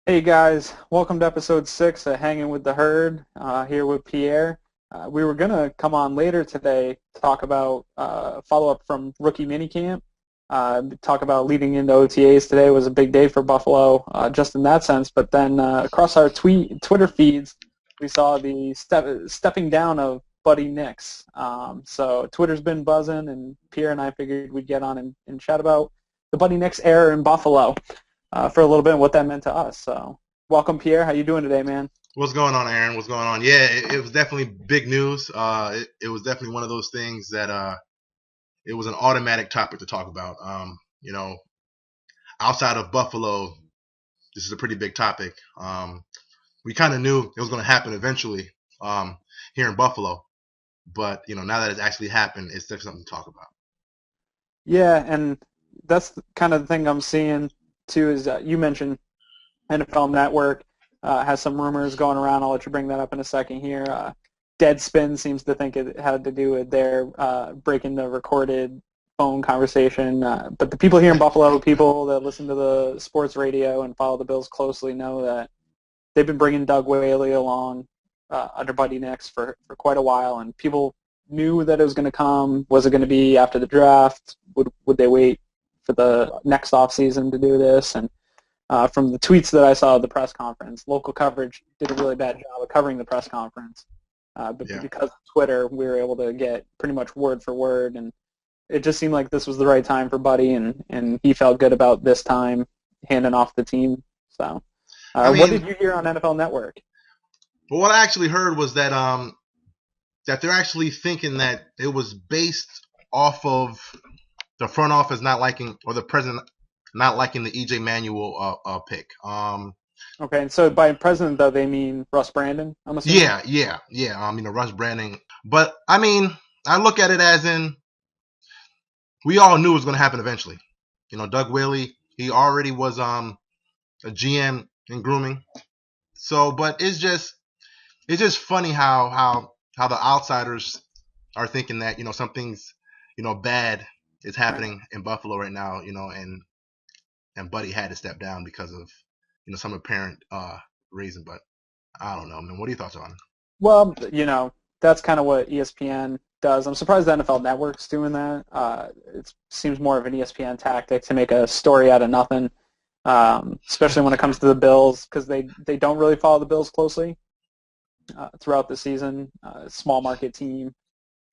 Hey guys, welcome to episode 6 of Hangin with the Herd, here with Pierre. We were going to come on later today to talk about follow-up from rookie minicamp, talk about leading into OTAs. Today was a big day for Buffalo, just in that sense, but then across our Twitter feeds, we saw the stepping down of Buddy Nix. So Twitter's been buzzing, and Pierre and I figured we'd get on and chat about the Buddy Nix era in Buffalo for a little bit and what that meant to us. So, welcome, Pierre. How you doing today, man? What's going on, Aaron? What's going on? Yeah, it was definitely big news. It was definitely one of those things that it was an automatic topic to talk about. Outside of Buffalo, this is a pretty big topic. We kind of knew it was going to happen eventually here in Buffalo, but now that it's actually happened, it's definitely something to talk about. Yeah, and that's kind of the thing I'm seeing too. Is you mentioned NFL Network has some rumors going around. I'll let you bring that up in a second here. Deadspin seems to think it had to do with their breaking the recorded phone conversation. But the people here in Buffalo, people that listen to the sports radio and follow the Bills closely, know that they've been bringing Doug Whaley along under Buddy Nix for quite a while, and people knew that it was going to come. Was it going to be after the draft? Would they wait for the next offseason to do this? And from the tweets that I saw at the press conference, local coverage did a really bad job of covering the press conference. But Yeah. because of Twitter, we were able to get pretty much word for word, and it just seemed like this was the right time for Buddy, and he felt good about this time handing off the team. So, I what mean, did you hear on NFL Network? but what I actually heard was that they're actually thinking that it was based off of the front office not liking or the president not liking the EJ Manuel pick. Okay, and so by president, though, they mean Russ Brandon, I'm assuming? Yeah. Rush branding, but I mean, I look at it as in we all knew it was going to happen eventually. Doug Whaley, he already was a GM in grooming. So, but it's just funny how the outsiders are thinking that something's bad is Right. happening in Buffalo right now. And Buddy had to step down because of some apparent reason. But I don't know, man. What are your thoughts on it? Well, that's kind of what ESPN does. I'm surprised the NFL Network's doing that. It seems more of an ESPN tactic to make a story out of nothing, especially when it comes to the Bills, because they don't really follow the Bills closely throughout the season. Small market team.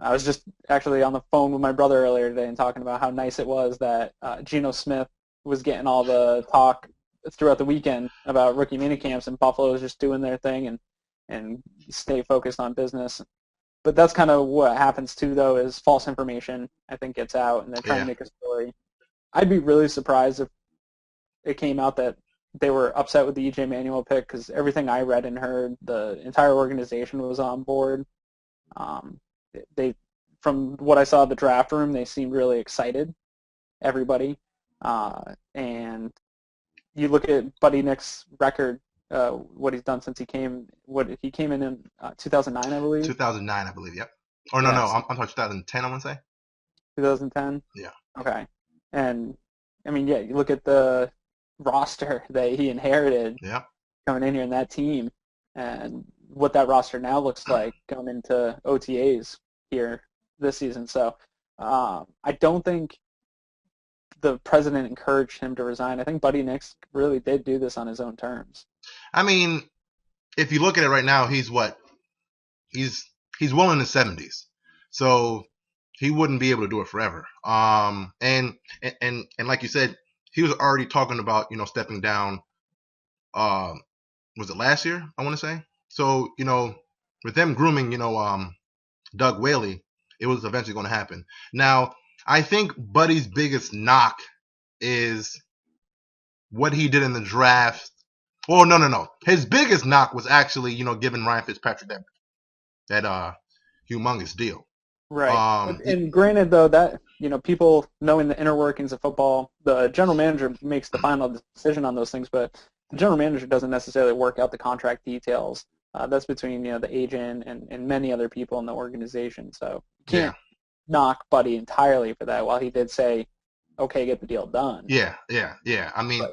I was just actually on the phone with my brother earlier today and talking about how nice it was that Geno Smith was getting all the talk throughout the weekend about rookie minicamps, and Buffalo was just doing their thing and stay focused on business. But that's kind of what happens too, though, is false information, I think, gets out, and they're trying to Yeah, make a story. I'd be really surprised if it came out that they were upset with the EJ Manuel pick, because everything I read and heard, the entire organization was on board. Um, they, from what I saw at the draft room, they seemed really excited, everybody. And you look at Buddy Nick's record, what he's done since he came in 2009, I believe. 2009, I believe. Yep. Or no, Yes, I'm talking 2010. I want to say. 2010. Yeah, Okay, and I mean, yeah, you look at the roster that he inherited yeah, coming in here in that team, and what that roster now looks like going into OTAs here this season. So I don't think the president encouraged him to resign. I think Buddy Nix really did do this on his own terms. I mean, if you look at it right now, he's what he's he's well in his 70s, so he wouldn't be able to do it forever. And like you said, he was already talking about stepping down. Um, was it last year? I want to say. So with them grooming, Doug Whaley, it was eventually going to happen. Now, I think Buddy's biggest knock is what he did in the draft. Well, no. His biggest knock was actually, giving Ryan Fitzpatrick that humongous deal. Right. Um, And granted, though, that people knowing the inner workings of football, the general manager makes the final decision on those things, but the general manager doesn't necessarily work out the contract details. That's between the agent and many other people in the organization. So you yeah, can't knock Buddy entirely for that. While he did say, "Okay, get the deal done." yeah. I mean, Right.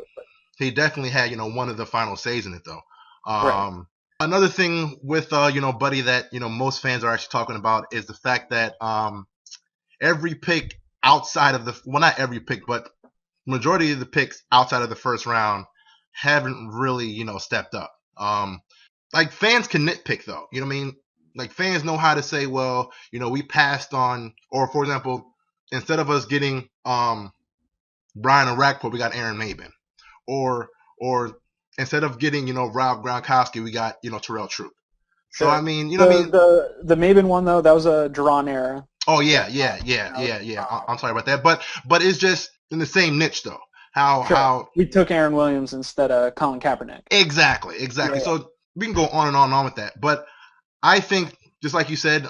he definitely had one of the final says in it though. Right. Another thing with Buddy that most fans are actually talking about is the fact that every pick outside of not every pick, but majority of the picks outside of the first round haven't really stepped up. Like fans can nitpick though. You know what I mean? Like fans know how to say, well, we passed on, or for example, instead of us getting Brian Orakpo, we got Aaron Maben, or instead of getting Rob Gronkowski, we got Terrell Troop. So I Sure. mean, what I The mean? the Maven one though, that was a Duran era Oh pick. yeah, yeah, You yeah, know, yeah, yeah. I'm sorry about that, but it's just in the same niche though. sure. How We took Aaron Williams instead of Colin Kaepernick. exactly. Yeah, yeah. So we can go on and on with that, but I think just like you said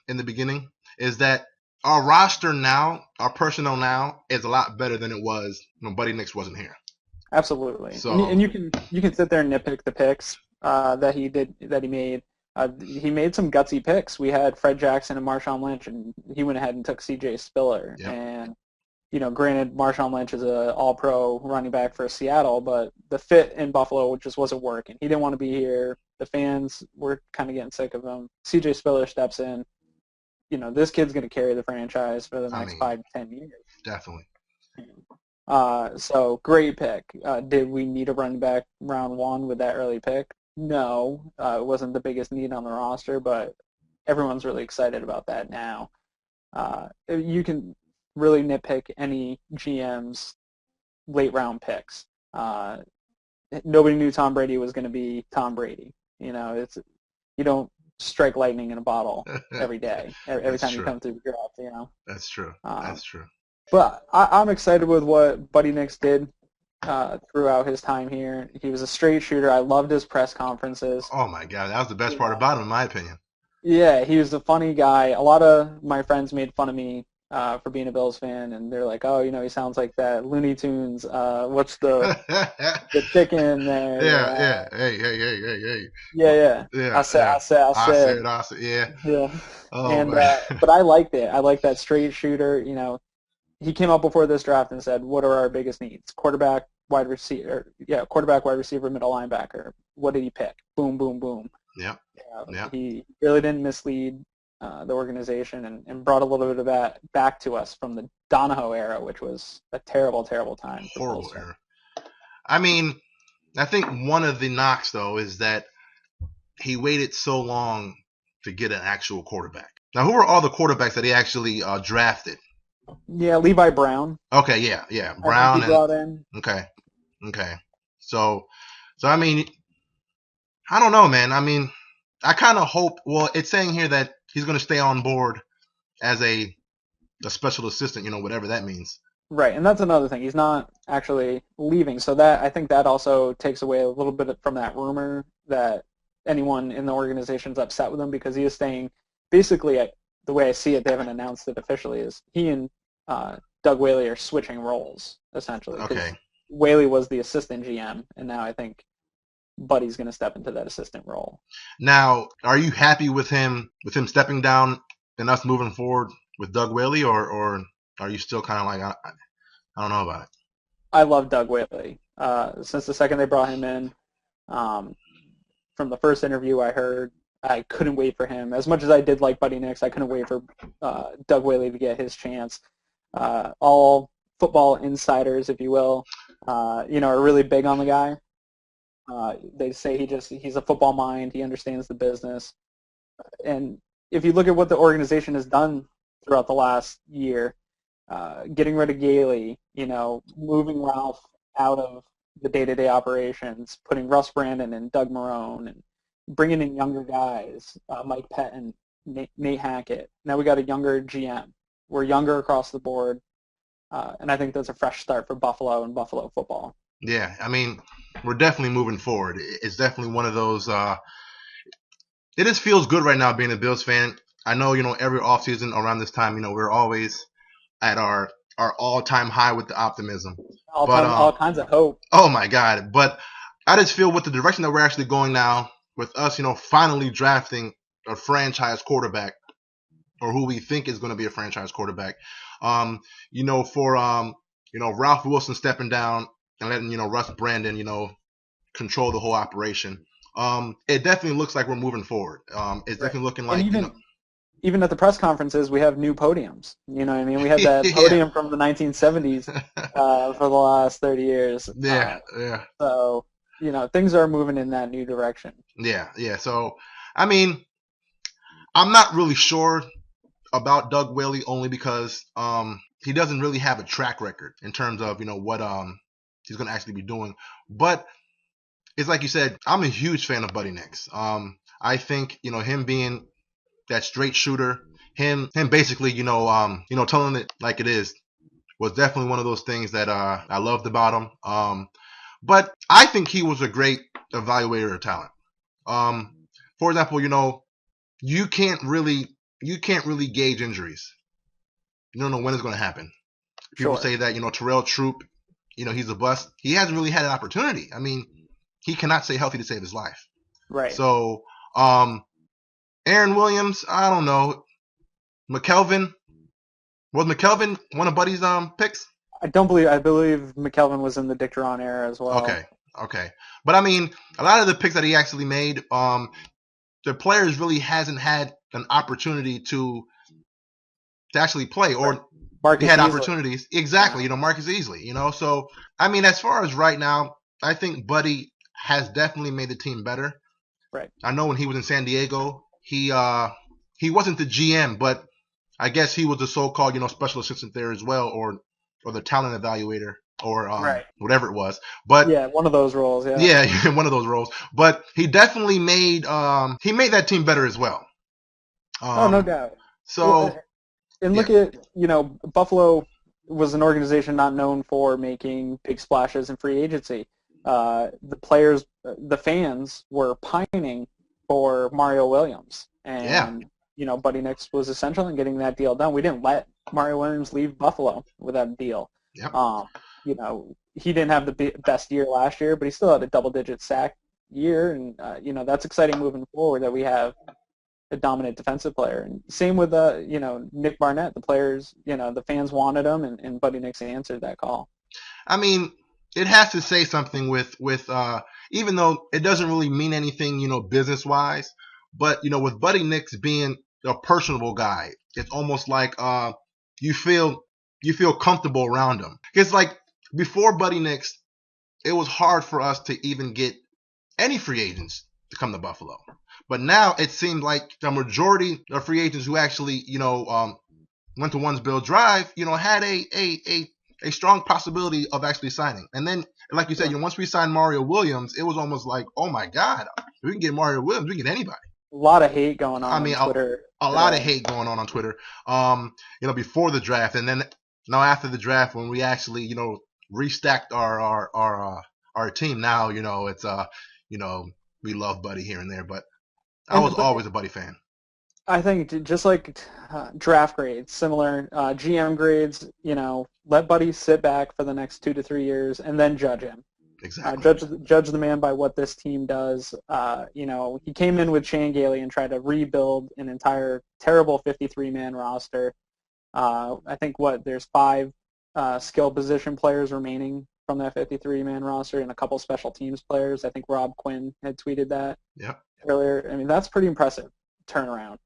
in the beginning, is that our roster now, our personnel now, is a lot better than it was when Buddy Nix wasn't here. Absolutely. And So you can sit there and nitpick the picks that he made. He made some gutsy picks. We had Fred Jackson and Marshawn Lynch, and he went ahead and took C.J. Spiller. yep, And granted, Marshawn Lynch is an All-Pro running back for Seattle, but the fit in Buffalo just wasn't working. He didn't want to be here. The fans were kind of getting sick of him. C.J. Spiller steps in. This kid's going to carry the franchise for the I next mean 5 to 10 years. definitely. So great pick. Did we need a running back round one with that early pick? No, it wasn't the biggest need on the roster, but everyone's really excited about that now. You can really nitpick any GM's late round picks. Nobody knew Tom Brady was going to be Tom Brady. You don't strike lightning in a bottle every day, every That's time you true. come through the draft. That's true. Um, That's true. but I'm excited with what Buddy Nix did throughout his time here. He was a straight shooter. I loved his press conferences. Oh my God, that was the best You part know, about him, in my opinion. yeah, he was a funny guy. A lot of my friends made fun of me for being a Bills fan, and they're like, "Oh, he sounds like that Looney Tunes. What's yeah, the chicken there? yeah. Hey. Yeah, yeah." Yeah, yeah. I said, I said, yeah. yeah. Oh And man. but I liked it. I like that straight shooter. He came up before this draft and said, "What are our biggest needs? Quarterback, wide receiver. Yeah, quarterback, wide receiver, middle linebacker." What did he pick? Boom, boom, boom. Yep. Yep. He really didn't mislead the organization and brought a little bit of that back to us from the Donahoe era, which was a terrible, terrible time for Bills Horrible fans. error. I mean, I think one of the knocks though is that he waited so long to get an actual quarterback. Now, who were all the quarterbacks that he actually drafted? Yeah, Levi Brown. Okay, yeah, I think he Brown and brought in. okay, okay. So, I mean, I don't know, man. I mean, I kind of hope. Well, it's saying here that he's going to stay on board as a special assistant. Whatever that means. Right, and that's another thing. He's not actually leaving, so that I think that also takes away a little bit from that rumor that anyone in the organization is upset with him because he is staying. Basically, the way I see it, they haven't announced it officially. Is he and Doug Whaley are switching roles essentially because Okay. Whaley was the assistant GM, and now I think Buddy's going to step into that assistant role. Now, are you happy with him stepping down and us moving forward with Doug Whaley, or are you still kind of like I don't know about it? I love Doug Whaley. Since the second they brought him in, um, from the first interview I heard, I couldn't wait for him. As much as I did like Buddy Nix, I couldn't wait for Doug Whaley to get his chance. All football insiders, if you will, are really big on the guy. They say he's a football mind. He understands the business. And if you look at what the organization has done throughout the last year, getting rid of Gailey, moving Ralph out of the day-to-day operations, putting Russ Brandon and Doug Marone, and bringing in younger guys, Mike Pettin, Nate Hackett. Now we got a younger GM. We're younger across the board, and I think that's a fresh start for Buffalo and Buffalo football. Yeah, I mean, we're definitely moving forward. It's definitely one of those. It just feels good right now being a Bills fan. I know, every offseason around this time, we're always at our all-time high with the optimism. But All kinds of hope. oh my God! But I just feel with the direction that we're actually going now, with us, finally drafting a franchise quarterback, or who we think is going to be a franchise quarterback. For Ralph Wilson stepping down, and letting Russ Brandon control the whole operation. It definitely looks like we're moving forward. It's Right. definitely looking And like even at the press conferences, we have new podiums. You know what I mean? We had that yeah, podium from the 1970s for the last 30 years. yeah, yeah, So, things are moving in that new direction. yeah. So, I mean, I'm not really sure about Doug Whaley only because he doesn't really have a track record in terms of what he's going to actually be doing. But it's like you said, I'm a huge fan of Buddy Nix. I think him being that straight shooter, him basically telling it like it is was definitely one of those things that I loved about him. But I think he was a great evaluator of talent. For example, you can't really gauge injuries. You don't know when it's going to happen. People Sure. say that Terrell Troop, he's a bust. He hasn't really had an opportunity. I mean, he cannot stay healthy to save his life. Right. So, Aaron Williams, I don't know. McKelvin, was McKelvin one of Buddy's picks? I believe McKelvin was in the Dick Duran era as well. Okay, okay. But I mean, a lot of the picks that he actually made, the players really hasn't had an opportunity to actually play, Right. or they Marcus had Easley. opportunities. Exactly, Yeah. Marcus Easley. So I mean, as far as right now, I think Buddy has definitely made the team better. Right. I know when he was in San Diego, he wasn't the GM, but I guess he was the so-called special assistant there as well, or the talent evaluator, or Right. whatever it was. But Yeah, one of those roles. Yeah. yeah, one of those roles. But he definitely made that team better as well. Oh, no Um, doubt. Well, so and yeah, look at, Buffalo was an organization not known for making big splashes in free agency. The players, the fans were pining for Mario Williams, yeah, and Buddy Nix was essential in getting that deal done. We didn't let Mario Williams leave Buffalo without a deal. yep. He didn't have the best year last year, but he still had a double-digit sack year, and that's exciting moving forward that we have a dominant defensive player. And same with Nick Barnett. The players, the fans wanted him, and Buddy Nix answered that call. I mean, it has to say something with even though it doesn't really mean anything, business wise, but with Buddy Nix being a personable guy, it's almost like you feel comfortable around him. It's like before Buddy Nix, it was hard for us to even get any free agents to come to Buffalo. But now it seems like the majority of free agents who actually, went to One's Bill Drive, had a strong possibility of actually signing. And then, like you said, Yeah. once we signed Mario Williams, it was almost like, oh my God, if we can get Mario Williams, we can get anybody. A lot of hate going I on mean, Twitter a lot of today. hate going on Twitter. Before the draft, and then now after the draft, when we actually, restacked our team. Now, it's we love Buddy here and there, but I was But always a Buddy fan. I think just like draft grades, similar GM grades, let Buddy sit back for the next 2 to 3 years and then judge him. Exactly. Judge the man by what this team does. He came in with Shane Gailey and tried to rebuild an entire terrible 53-man roster. I think there's 5 skill position players remaining from that 53-man roster and a couple special teams players. I think Rob Quinn had tweeted that Yep. earlier. I mean, that's pretty impressive turnaround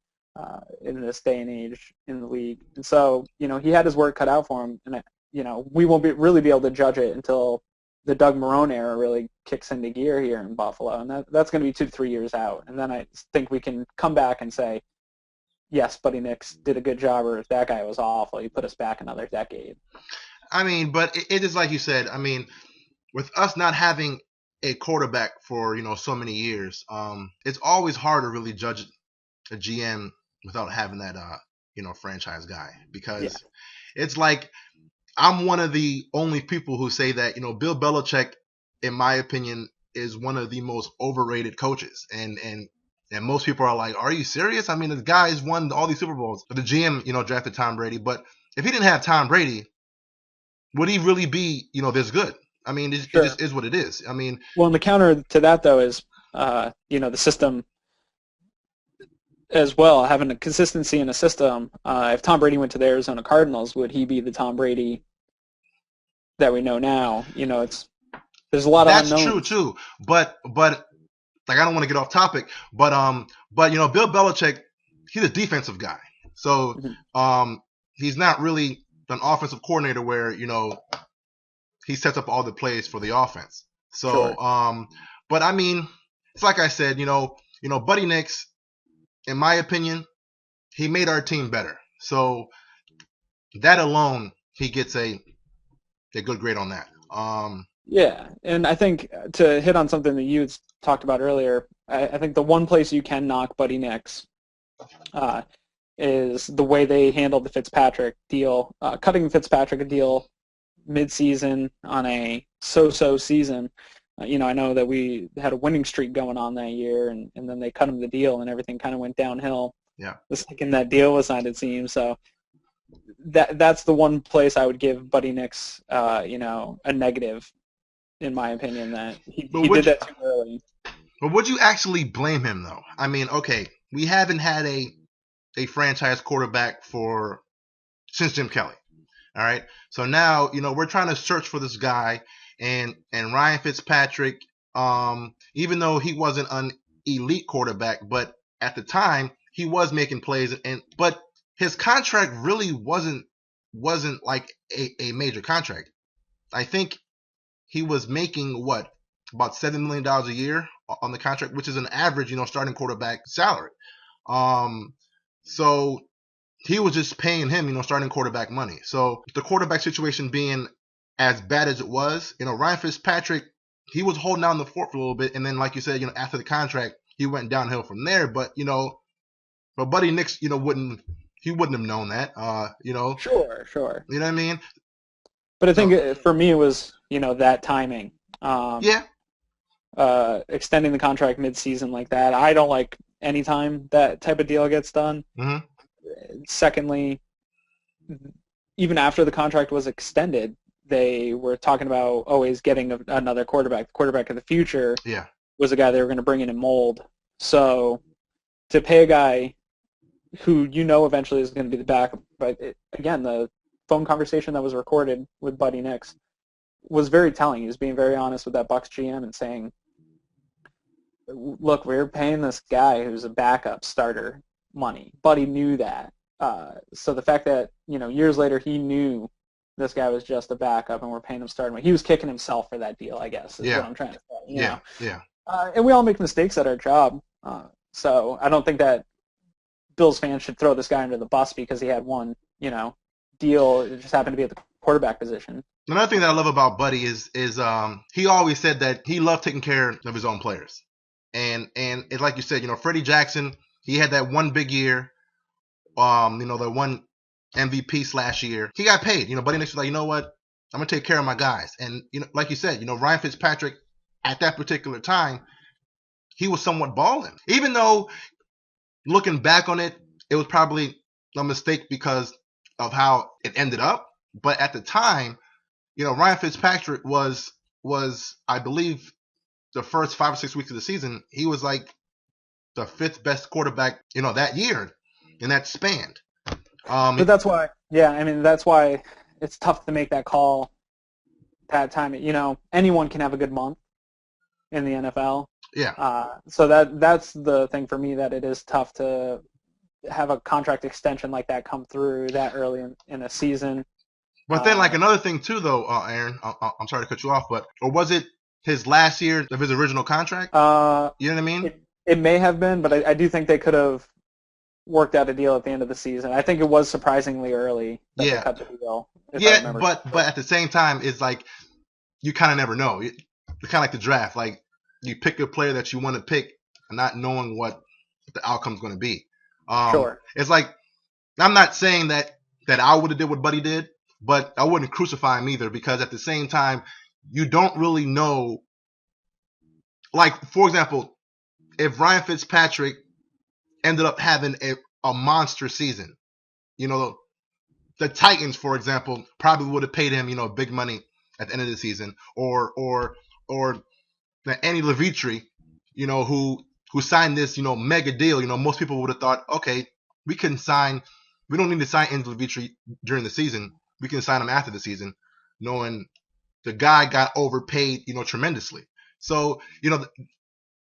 in this day and age in the league. And so, he had his work cut out for him, and we won't really be able to judge it until the Doug Marrone era really kicks into gear here in Buffalo, and that's going to be 2 to 3 years out. And then I think we can come back and say, yes, Buddy Nix did a good job, or that guy was awful. He put us back another decade. I mean, but it is like you said. I mean, with us not having a quarterback for so many years, it's always hard to really judge a GM without having that franchise guy, Yeah, because it's like I'm one of the only people who say that Bill Belichick, in my opinion, is one of the most overrated coaches, and most people are like, "Are you serious?" I mean, the guy's won all these Super Bowls. The GM, drafted Tom Brady, but if he didn't have Tom Brady, would he really be this good? I mean, it sure. just is what it is. I mean, Well, and the counter to that, though, is, the system as well, having a consistency in a system. If Tom Brady went to the Arizona Cardinals, would he be the Tom Brady that we know now? There's a lot of That's true unknowns. too. But like I don't want to get off topic, but Bill Belichick, he's a defensive guy, so Mhm. he's not really an offensive coordinator where he sets up all the plays for the offense. So Sure. but I mean, it's like I said, Buddy Nix, in my opinion, he made our team better. So that alone, he gets a good grade on that. Yeah, and I think to hit on something that you had talked about earlier, I think the one place you can knock Buddy Nix uh, is the way they handled the Fitzpatrick deal, cutting Fitzpatrick a deal mid-season on a so-so season. I know that we had a winning streak going on that year, and then they cut him the deal, and everything kind of went downhill Yeah. the second that deal was signed, it seems. So that's the one place I would give Buddy Nix, a negative, in my opinion, that But he did that too early. would you actually blame him though? I mean, okay, we haven't had a franchise quarterback since Jim Kelly. All right. So now, we're trying to search for this guy, and Ryan Fitzpatrick, even though he wasn't an elite quarterback, but at the time he was making plays, but his contract really wasn't like a major contract. I think he was making what, about $7 million a year on the contract, which is an average, starting quarterback salary. Um, so he was just paying him, starting quarterback money. So the quarterback situation being as bad as it was, Ryan Fitzpatrick, he was holding down the fort for a little bit, and then like you said, after the contract, he went downhill from there. But Buddy Nix, wouldn't have known that, Sure, sure. you know what I mean? But I think So for me it was, that timing. Um, yeah, Extending the contract mid-season like that. I don't like any time that type of deal gets done. mm-hmm. Secondly, even after the contract was extended, they were talking about always getting another quarterback. The quarterback of the future Yeah, was a guy they were going to bring in and mold. So to pay a guy who eventually is going to be the backup, but again, the phone conversation that was recorded with Buddy Nix was very telling. He was being very honest with that Bucks GM and saying, look, we're paying this guy who's a backup starter money. Buddy knew that. So the fact that, years later he knew this guy was just a backup and we're paying him starting money, he was kicking himself for that deal, I guess, is what yeah, I'm trying to say. yeah. And we all make mistakes at our job. So I don't think that Bills fans should throw this guy under the bus because he had one, deal. It just happened to be at the quarterback position. Another thing that I love about Buddy is he always said that he loved taking care of his own players, and it's like you said, Freddie Jackson, he had that one big year, the one MVP / year. He got paid. Buddy Nix was like, you know what, I'm gonna take care of my guys, and like you said, Ryan Fitzpatrick at that particular time, he was somewhat balling, even though looking back on it, it was probably a mistake because of how it ended up. But at the time, Ryan Fitzpatrick was I believe the first 5 or 6 weeks of the season, he was like the fifth best quarterback, that year in that span. But that's why, yeah, I mean, that's why it's tough to make that call that time. Anyone can have a good month in the NFL. Yeah. So that's the thing for me, that it is tough to have a contract extension like that come through that early in a season. But then, like, another thing too, though, Aaron, I'm sorry to cut you off, or was it his last year of his original contract? You know what I mean? It may have been, but I do think they could have worked out a deal at the end of the season. I think it was surprisingly early that they cut the deal. Yeah, but at the same time, it's like you kind of never know. It's kind of like the draft. Like, you pick a player that you want to pick, not knowing what the outcome's going to be. Sure. It's like, I'm not saying that I would have did what Buddy did, but I wouldn't crucify him either, because at the same time, you don't really know. Like, for example, if Ryan Fitzpatrick ended up having a monster season, the Titans, for example, probably would have paid him, big money at the end of the season, or Andy Levitri, who signed this, mega deal. Most people would have thought, okay, we don't need to sign Andy Levitri during the season. We can sign him after the season, knowing the guy got overpaid, tremendously. So,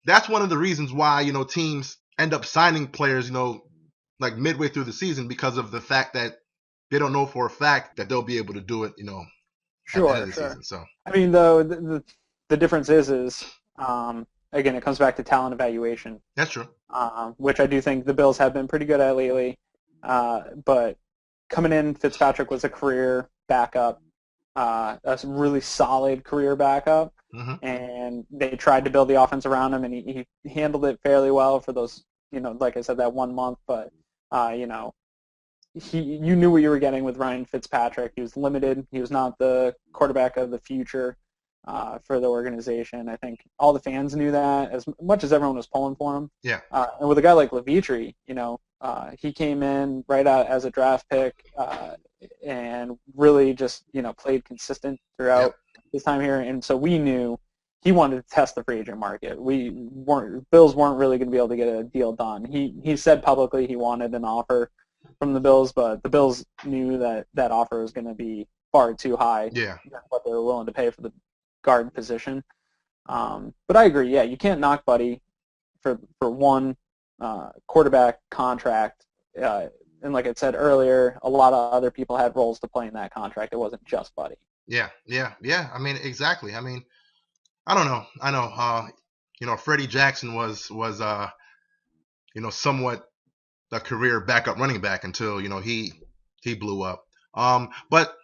that's one of the reasons why, teams end up signing players, like midway through the season because of the fact that they don't know for a fact that they'll be able to do it, at the end of Sure, the sure. season. So I mean, though, the difference is again, it comes back to talent evaluation, that's true. which I do think the Bills have been pretty good at lately. But coming in, Fitzpatrick was a career backup, a really solid career backup, Mm-hmm. and they tried to build the offense around him, and he handled it fairly well for those, like I said, that 1 month. But you knew what you were getting with Ryan Fitzpatrick. He was limited. He was not the quarterback of the future for the organization. I think all the fans knew that as much as everyone was pulling for him. Yeah. And with a guy like Levitri, he came in right out as a draft pick and really just, played consistent throughout his time here. And so we knew he wanted to test the free agent market. Bills weren't really going to be able to get a deal done. He said publicly he wanted an offer from the Bills, but the Bills knew that offer was going to be far too high Yeah. than what they were willing to pay for the guard position. But I agree, yeah, you can't knock Buddy for one quarterback contract. And like I said earlier, a lot of other people had roles to play in that contract. It wasn't just Buddy. Yeah. I mean, exactly. I mean, I don't know. I know. Freddie Jackson was somewhat a career backup running back until he blew up. But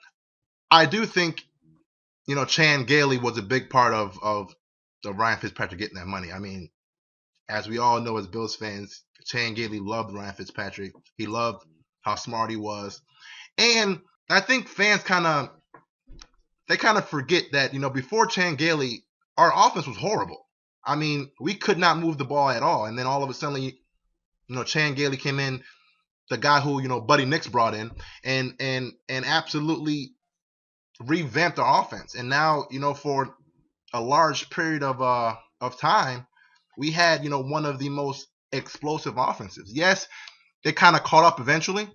I do think Chan Gailey was a big part of Ryan Fitzpatrick getting that money. I mean, as we all know as Bills fans, Chan Gailey loved Ryan Fitzpatrick. He loved how smart he was, and I think fans kind of forget that before Chan Gailey, our offense was horrible. I mean, we could not move the ball at all, and then all of a sudden, Chan Gailey came in, the guy who Buddy Nix brought in, and absolutely revamped our offense. And now for a large period of time, we had one of the most explosive offenses. Yes, they kind of caught up eventually,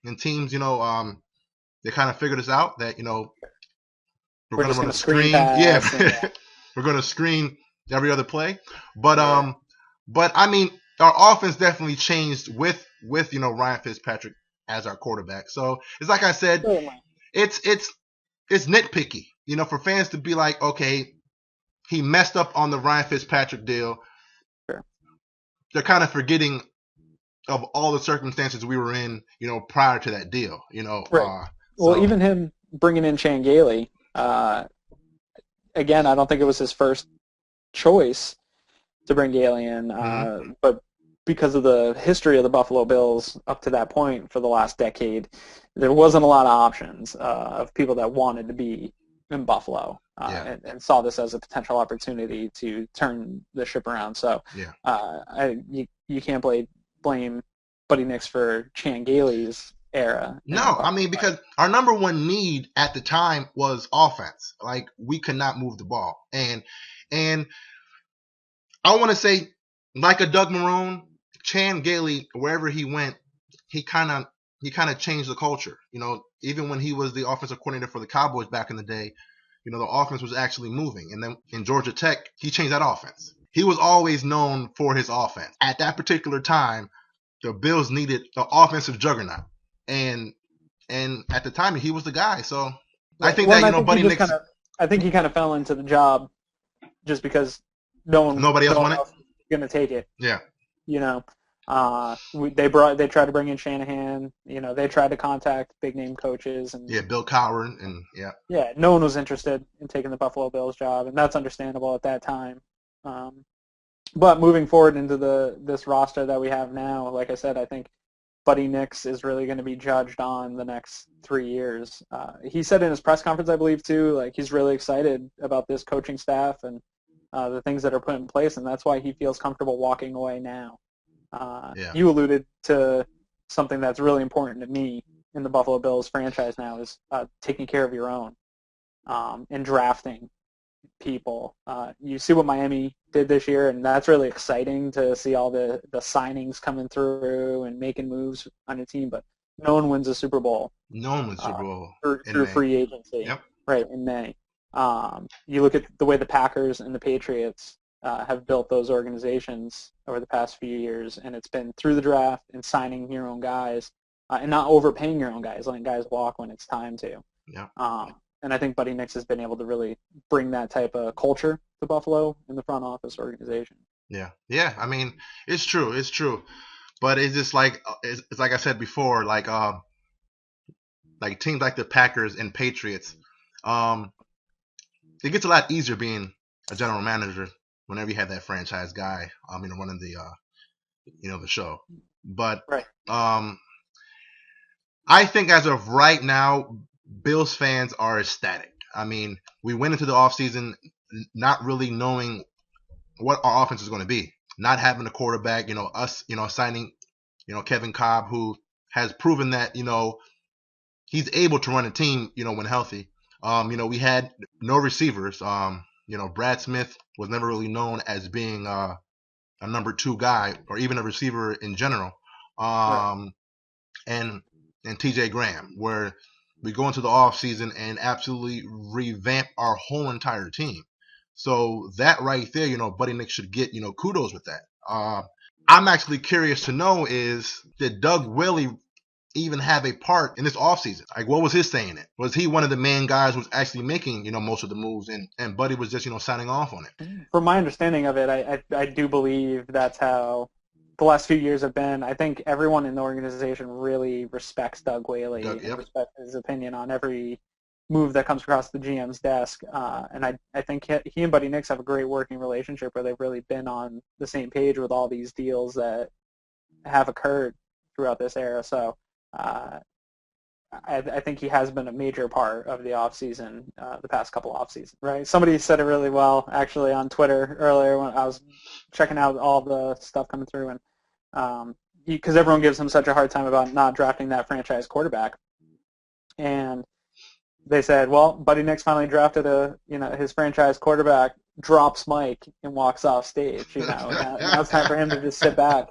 and teams they kind of figured us out that we're We're going to just run going a to screen screen. Yeah, pass. And, yeah. we're going to screen every other play. But I mean, our offense definitely changed with Ryan Fitzpatrick as our quarterback. So it's like I said, it's nitpicky, for fans to be like, okay, he messed up on the Ryan Fitzpatrick deal. Sure. They're kind of forgetting of all the circumstances we were in, prior to that deal. Right. Well, even him bringing in Chan Gailey, again, I don't think it was his first choice to bring Gailey in, but because of the history of the Buffalo Bills up to that point for the last decade, there wasn't a lot of options of people that wanted to be in Buffalo and saw this as a potential opportunity to turn the ship around. So you can't blame Buddy Nix for Chan Gailey's era. No, I mean, because our number one need at the time was offense. Like, we could not move the ball. And I want to say, like a Doug Marrone, Chan Gailey, wherever he went, he kind of changed the culture. Even when he was the offensive coordinator for the Cowboys back in the day, the offense was actually moving. And then in Georgia Tech, he changed that offense. He was always known for his offense. At that particular time, the Bills needed the offensive juggernaut. And at the time, he was the guy. So I think Buddy Nix. I think he kind of fell into the job just because nobody else was going to take it. Yeah. They tried to bring in Shanahan. They tried to contact big name coaches and Bill Cowher and no one was interested in taking the Buffalo Bills job, and that's understandable at that time. But moving forward into this roster that we have now, like I said, I think Buddy Nix is really going to be judged on the next 3 years. He said in his press conference, I believe, too, like he's really excited about this coaching staff and the things that are put in place, and that's why he feels comfortable walking away now. You alluded to something that's really important to me in the Buffalo Bills franchise now is taking care of your own and drafting people. You see what Miami did this year, and that's really exciting to see all the signings coming through and making moves on your team, but no one wins a Super Bowl. No one wins Super Bowl through free agency, right, in May. You look at the way the Packers and the Patriots have built those organizations over the past few years, and it's been through the draft and signing your own guys and not overpaying your own guys, letting guys walk when it's time to. Yeah. And I think Buddy Nix has been able to really bring that type of culture to Buffalo in the front office organization. Yeah. Yeah. I mean, it's true. It's true. But it's just like it's like I said before, like teams like the Packers and Patriots, it gets a lot easier being a general manager whenever you have that franchise guy, running the show. But right. I think as of right now, Bills fans are ecstatic. I mean, we went into the offseason not really knowing what our offense is going to be, not having a quarterback, us, signing, Kevin Cobb, who has proven that, he's able to run a team, when healthy. We had no receivers. Brad Smith was never really known as being a number 2 guy or even a receiver in general. Right. And TJ Graham, where we go into the offseason and absolutely revamp our whole entire team. So that right there, Buddy Nix should get, kudos with that. I'm actually curious to know is, did Doug Willie even have a part in this offseason? Like, what was his say in it? Was he one of the main guys who was actually making, most of the moves, and Buddy was just, signing off on it? From my understanding of it, I do believe that's how the last few years have been. I think everyone in the organization really respects Doug Whaley and respects his opinion on every move that comes across the GM's desk. And I think he and Buddy Nix have a great working relationship where they've really been on the same page with all these deals that have occurred throughout this era. So I think he has been a major part of the offseason, the past couple offseasons, right? Somebody said it really well, actually, on Twitter earlier when I was checking out all the stuff coming through, and because everyone gives him such a hard time about not drafting that franchise quarterback. And they said, well, Buddy Nix finally drafted his franchise quarterback, drops Mike, and walks off stage. Now it's time for him to just sit back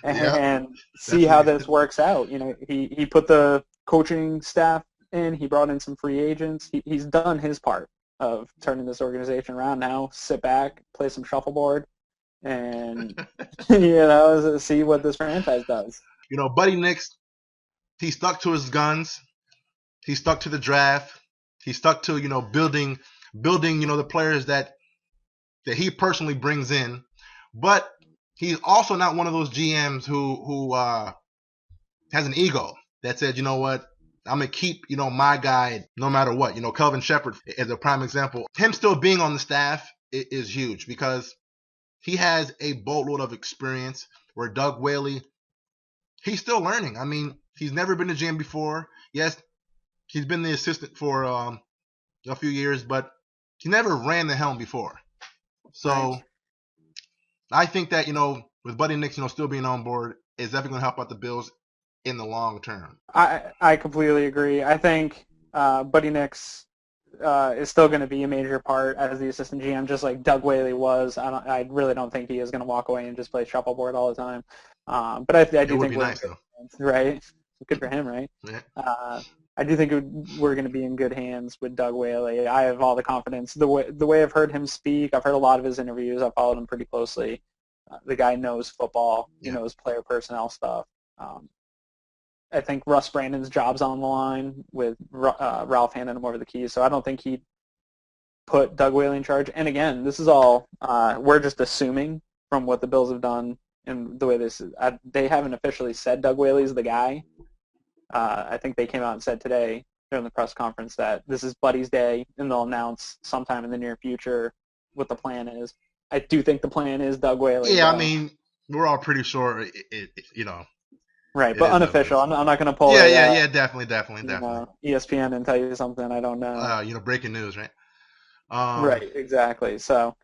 and see how this works out. He put the coaching staff in. He brought in some free agents. He's done his part of turning this organization around. Now sit back, play some shuffleboard, and see what this franchise does. Buddy Nix, he stuck to his guns. He stuck to the draft. He stuck to building the players that he personally brings in, but he's also not one of those GMs who has an ego that said, you know what, I'm going to keep, my guy no matter what. Kelvin Shepard is a prime example. Him still being on the staff is huge because he has a boatload of experience where Doug Whaley, he's still learning. I mean, he's never been a GM before. Yes, he's been the assistant for a few years, but he never ran the helm before. So right. I think that, with Buddy Nix, still being on board is definitely going to help out the Bills in the long term. I completely agree. I think Buddy Nix is still going to be a major part as the assistant GM, just like Doug Whaley was. I really don't think he is going to walk away and just play shuffleboard all the time. But I do think we're nice, though. Right? Good for him, right? Yeah. I do think we're going to be in good hands with Doug Whaley. I have all the confidence. The way I've heard him speak, I've heard a lot of his interviews. I've followed him pretty closely. The guy knows football. He knows player personnel stuff. I think Russ Brandon's job's on the line with Ralph handing him over the keys, so I don't think he'd put Doug Whaley in charge. And again, this is all we're just assuming from what the Bills have done and the way this is. They haven't officially said Doug Whaley's the guy. I think they came out and said today during the press conference that this is Buddy's day, and they'll announce sometime in the near future what the plan is. I do think the plan is Doug Whaley. Yeah, I mean, we're all pretty sure Right, but unofficial. I'm not going to pull Yeah, definitely. ESPN and tell you something I don't know. Breaking news, right? Right, exactly. So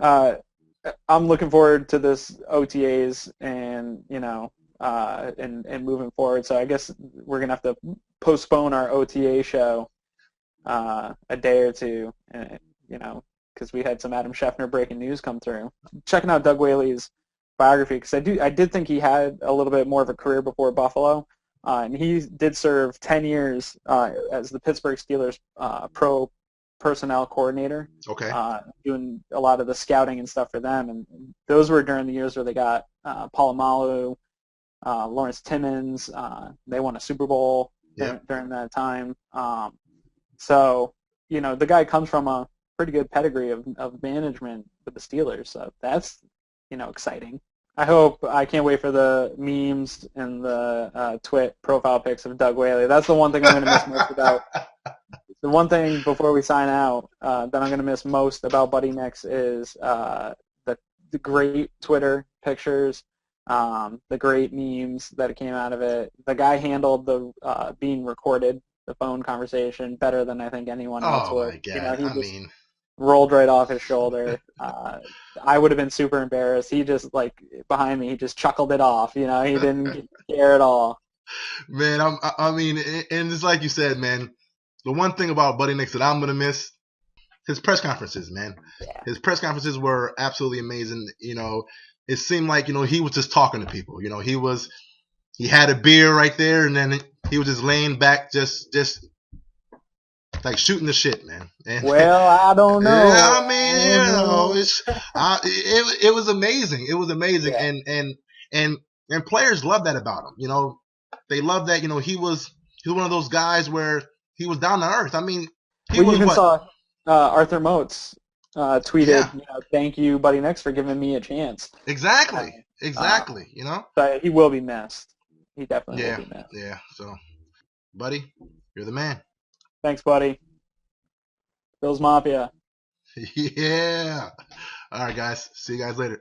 I'm looking forward to this OTAs and, and moving forward. So I guess we're going to have to postpone our OTA show a day or two, because we had some Adam Scheffner breaking news come through. Checking out Doug Whaley's biography, because I did think he had a little bit more of a career before Buffalo, and he did serve 10 years as the Pittsburgh Steelers pro personnel coordinator, Okay. doing a lot of the scouting and stuff for them. And those were during the years where they got Palomalu, Lawrence Timmons. They won a Super Bowl Yep. during that time. So, the guy comes from a pretty good pedigree of management with the Steelers. So that's, exciting. I can't wait for the memes and the twit profile pics of Doug Whaley. That's the one thing I'm going to miss most about. The one thing before we sign out that I'm going to miss most about Buddy Nix is the great Twitter pictures, the great memes that came out of it. The guy handled the being recorded, the phone conversation, better than I think anyone else Oh would. my God. He I just mean, rolled right off his shoulder. I would have been super embarrassed. He just, like, behind me, he just chuckled it off. He didn't care at all. man, I mean, and it's like you said, man. The one thing about Buddy Nix that I'm gonna miss, his press conferences, man. Yeah. His press conferences were absolutely amazing. It seemed like he was just talking to people. He had a beer right there, and then he was just laying back, just like shooting the shit, man. And Well, I don't yeah, know. I mean, I don't know. it was amazing. It was amazing, Yeah. and players love that about him. They love that. He was one of those guys where he was down to earth. I mean, he We was even what? saw Arthur Motes Yeah, tweeted, thank you, Buddy Nix, for giving me a chance. exactly, Uh, exactly. but he will be missed. He definitely will Yeah, be missed. yeah. So, buddy, you're the man. Thanks, buddy. Bills Mafia. Yeah. All right, guys. See you guys later.